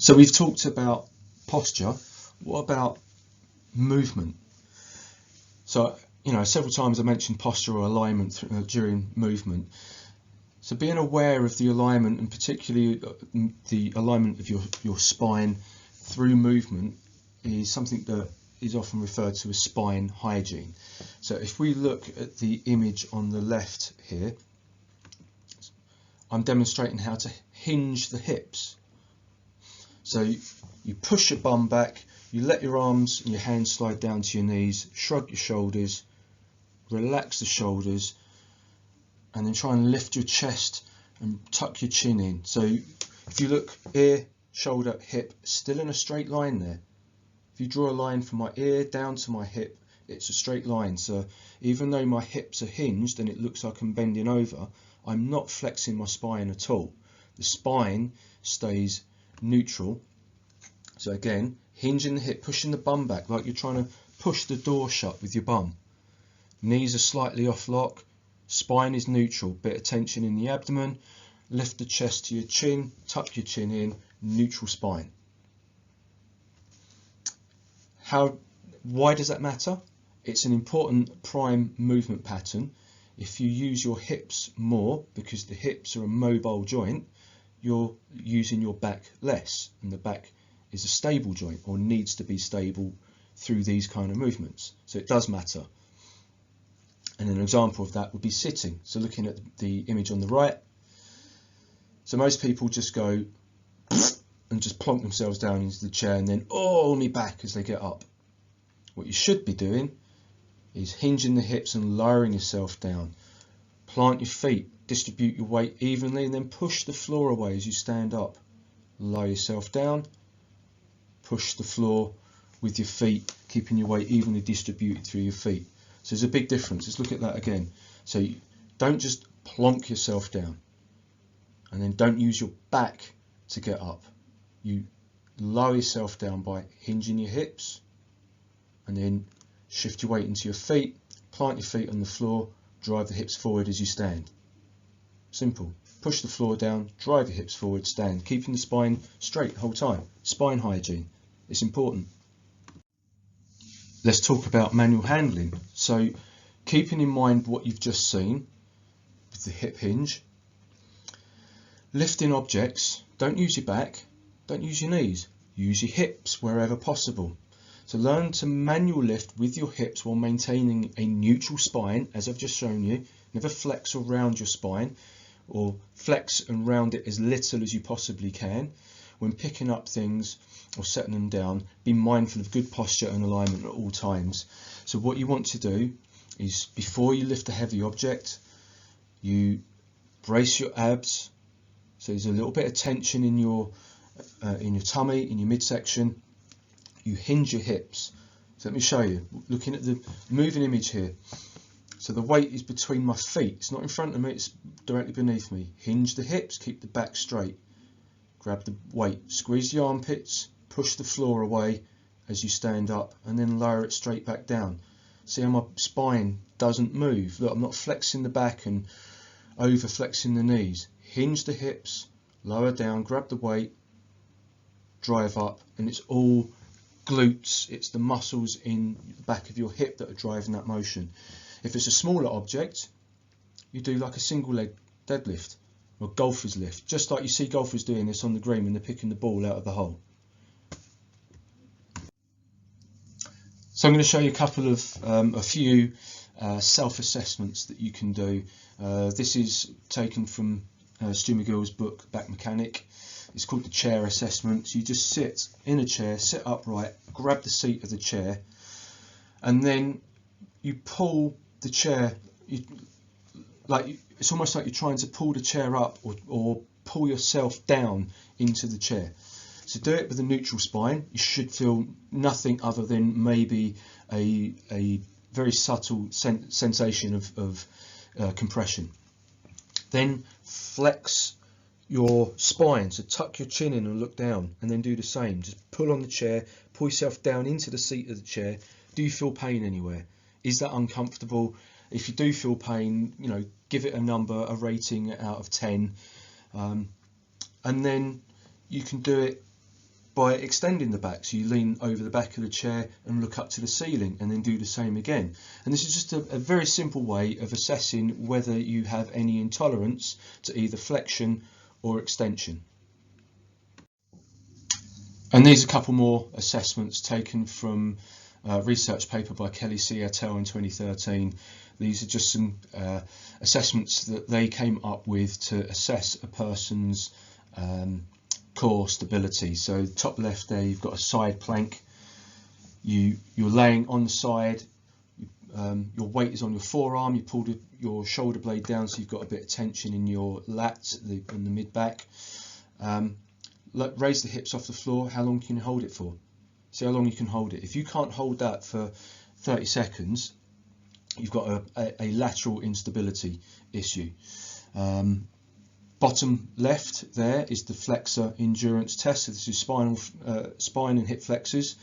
So we've talked about posture. What about movement? So, several times I mentioned posture or alignment during movement. So being aware of the alignment, and particularly the alignment of your spine through movement, is something that is often referred to as spine hygiene. So if we look at the image on the left here, I'm demonstrating how to hinge the hips. So you push your bum back, you let your arms and your hands slide down to your knees, shrug your shoulders, relax the shoulders, and then try and lift your chest and tuck your chin in. So if you look, ear, shoulder, hip, still in a straight line there. If you draw a line from my ear down to my hip, it's a straight line. So even though my hips are hinged and it looks like I'm bending over, I'm not flexing my spine at all. The spine stays neutral. So again, hinging the hip, pushing the bum back like you're trying to push the door shut with your bum. Knees are slightly off lock, spine is neutral, bit of tension in the abdomen, lift the chest to your chin, tuck your chin in, neutral spine. Why does that matter? It's an important prime movement pattern. If you use your hips more, because the hips are a mobile joint, you're using your back less, and the back is a stable joint, or needs to be stable through these kind of movements. So it does matter. And an example of that would be sitting. So looking at the image on the right, so most people just go and just plonk themselves down into the chair and then, oh, me back as they get up. What you should be doing is hinging the hips and lowering yourself down. Plant your feet, distribute your weight evenly, and then push the floor away as you stand up. Lower yourself down, push the floor with your feet, keeping your weight evenly distributed through your feet. So there's a big difference. Let's look at that again. So you don't just plonk yourself down, and then don't use your back to get up. You lower yourself down by hinging your hips, and then shift your weight into your feet, plant your feet on the floor, drive the hips forward as you stand. Simple. Push the floor down, drive your hips forward, stand, keeping the spine straight the whole time. Spine hygiene. It's important. Let's talk about manual handling. So keeping in mind what you've just seen with the hip hinge, lifting objects, don't use your back, don't use your knees, use your hips wherever possible. So learn to manual lift with your hips while maintaining a neutral spine, as I've just shown you. Never flex or round your spine, or flex and round it as little as you possibly can. When picking up things or setting them down, be mindful of good posture and alignment at all times. So what you want to do is, before you lift a heavy object, you brace your abs. So there's a little bit of tension in your tummy, in your midsection. You hinge your hips. So let me show you. Looking at the moving image here. So the weight is between my feet. It's not in front of me, it's directly beneath me. Hinge the hips, keep the back straight. Grab the weight, squeeze the armpits, push the floor away as you stand up, and then lower it straight back down. See how my spine doesn't move? Look, I'm not flexing the back and over flexing the knees. Hinge the hips, lower down, grab the weight, drive up, and it's all glutes. It's the muscles in the back of your hip that are driving that motion. If it's a smaller object, you do like a single leg deadlift or golfer's lift, just like you see golfers doing this on the green when they're picking the ball out of the hole. So I'm going to show you a few self-assessments that you can do. This is taken from Stu McGill's book Back Mechanic. It's called the chair assessment. So you just sit in a chair, sit upright, grab the seat of the chair, and then you pull the chair. It's almost like you're trying to pull the chair up or pull yourself down into the chair. So do it with a neutral spine. You should feel nothing other than maybe a very subtle sensation of compression. Then flex your spine, so tuck your chin in and look down, and then do the same. Just pull on the chair, pull yourself down into the seat of the chair. Do you feel pain anywhere? Is that uncomfortable? If you do feel pain, give it a number, a rating out of 10, and then you can do it by extending the back. So you lean over the back of the chair and look up to the ceiling, and then do the same again. And this is just a very simple way of assessing whether you have any intolerance to either flexion or extension. And these are a couple more assessments taken from a research paper by Kelly C et al. In 2013. These are just some assessments that they came up with to assess a person's core stability. So top left there, you've got a side plank. You're laying on the side. Your weight is on your forearm. You pulled your shoulder blade down, so you've got a bit of tension in your lats and the mid back. Raise the hips off the floor. How long can you hold it for? See how long you can hold it. If you can't hold that for 30 seconds, you've got a lateral instability issue. Bottom left there is the flexor endurance test. So this is spine and hip flexors.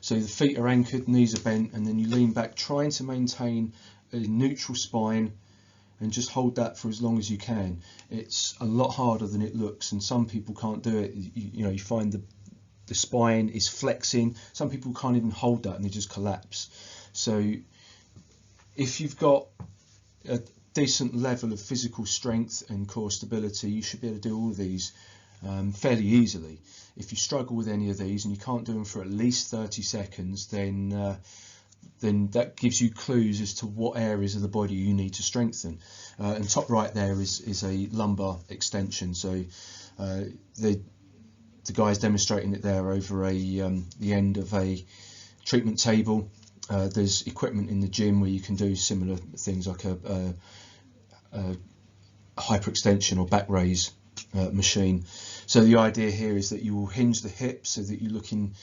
So the feet are anchored, knees are bent, and then you lean back, trying to maintain a neutral spine, and just hold that for as long as you can. It's a lot harder than it looks, and some people can't do it. You find the spine is flexing. Some people can't even hold that and they just collapse. So if you've got a decent level of physical strength and core stability, you should be able to do all of these fairly easily. If you struggle with any of these and you can't do them for at least 30 seconds, then that gives you clues as to what areas of the body you need to strengthen. And top right there is a lumbar extension. So the guy's demonstrating it there over the end of a treatment table. There's equipment in the gym where you can do similar things, like a hyperextension or back raise machine. So the idea here is that you will hinge the hips so that you're looking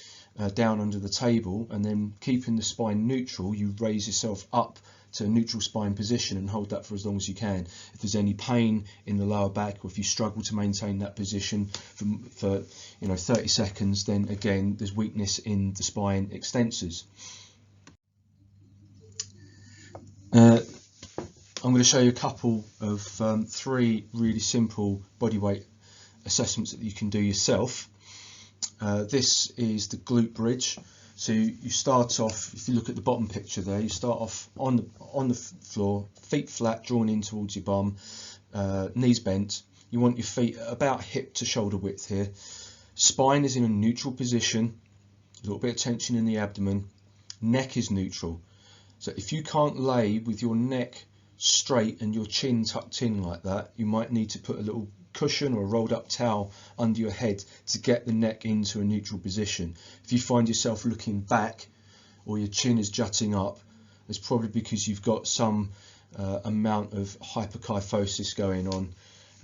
down under the table, and then keeping the spine neutral, you raise yourself up to a neutral spine position and hold that for as long as you can. If there's any pain in the lower back, or if you struggle to maintain that position for 30 seconds, then again there's weakness in the spine extensors. I'm going to show you a couple of 3 really simple bodyweight assessments that you can do yourself. This is the glute bridge. So you start off, if you look at the bottom picture there, you start off on the floor, feet flat, drawn in towards your bum, knees bent. You want your feet about hip to shoulder width here. Spine is in a neutral position, a little bit of tension in the abdomen. Neck is neutral. So if you can't lay with your neck straight and your chin tucked in like that, you might need to put a little cushion or a rolled up towel under your head to get the neck into a neutral position. If you find yourself looking back or your chin is jutting up, it's probably because you've got some amount of hyperkyphosis going on,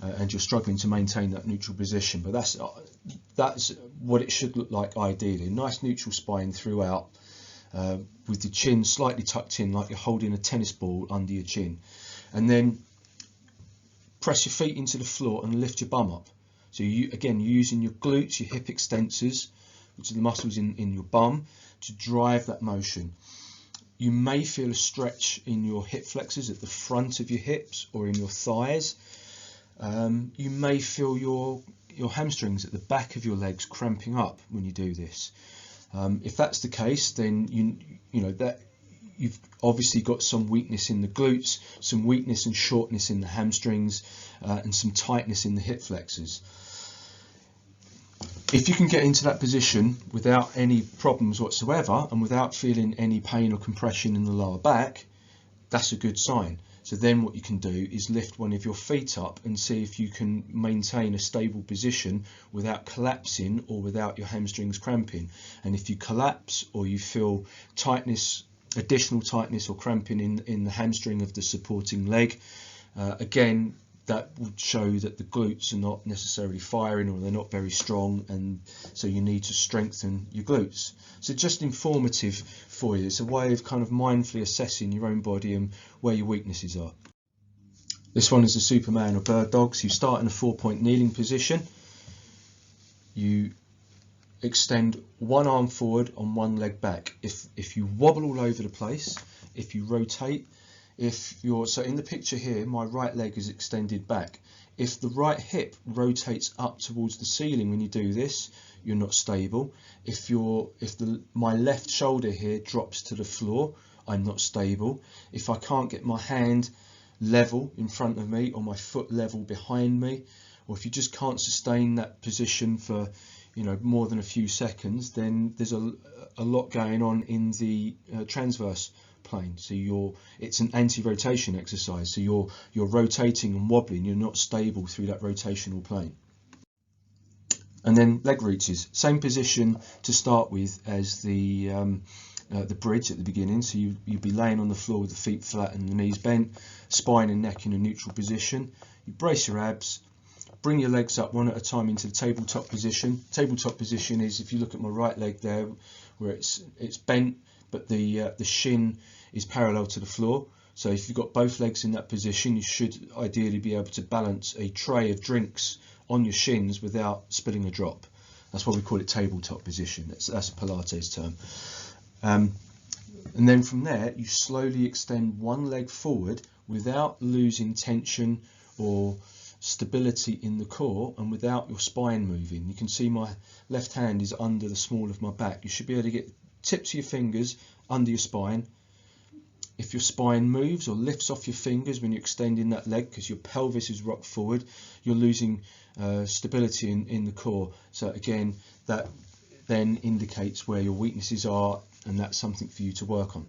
and you're struggling to maintain that neutral position. But that's what it should look like ideally. A nice neutral spine throughout, with the chin slightly tucked in like you're holding a tennis ball under your chin. And then press your feet into the floor and lift your bum up. So you're using your glutes, your hip extensors, which are the muscles in your bum, to drive that motion. You may feel a stretch in your hip flexors at the front of your hips or in your thighs. You may feel your hamstrings at the back of your legs cramping up when you do this. If that's the case, then you know that you've obviously got some weakness in the glutes, some weakness and shortness in the hamstrings, and some tightness in the hip flexors. If you can get into that position without any problems whatsoever and without feeling any pain or compression in the lower back, that's a good sign. So then what you can do is lift one of your feet up and see if you can maintain a stable position without collapsing or without your hamstrings cramping. And if you collapse or you feel tightness, additional tightness or cramping in the hamstring of the supporting leg, again, that would show that the glutes are not necessarily firing or they're not very strong, and so you need to strengthen your glutes. So just informative for you. It's a way of kind of mindfully assessing your own body and where your weaknesses are. This one is the Superman or bird dog. So you start in a 4-point kneeling position. You extend one arm forward on one leg back. If you wobble all over the place, if you rotate, so in the picture here, my right leg is extended back. If the right hip rotates up towards the ceiling when you do this, you're not stable. If my left shoulder here drops to the floor, I'm not stable. If I can't get my hand level in front of me or my foot level behind me, or if you just can't sustain that position for more than a few seconds, then there's a lot going on in the transverse plane. So it's an anti-rotation exercise, so you're rotating and wobbling, you're not stable through that rotational plane. And then leg reaches, same position to start with as the bridge at the beginning. So you'd be laying on the floor with the feet flat and the knees bent, spine and neck in a neutral position. You brace your abs, bring your legs up one at a time into the tabletop position. Tabletop position is, if you look at my right leg there, where it's bent, but the shin is parallel to the floor. So if you've got both legs in that position, you should ideally be able to balance a tray of drinks on your shins without spilling a drop. That's why we call it tabletop position. That's a Pilates term. And then from there, you slowly extend one leg forward without losing tension or stability in the core and without your spine moving. You can see my left hand is under the small of my back. You should be able to get tips of your fingers under your spine. If your spine moves or lifts off your fingers when you're extending that leg because your pelvis is rocked forward, you're losing stability in the core. So again, that then indicates where your weaknesses are, and that's something for you to work on.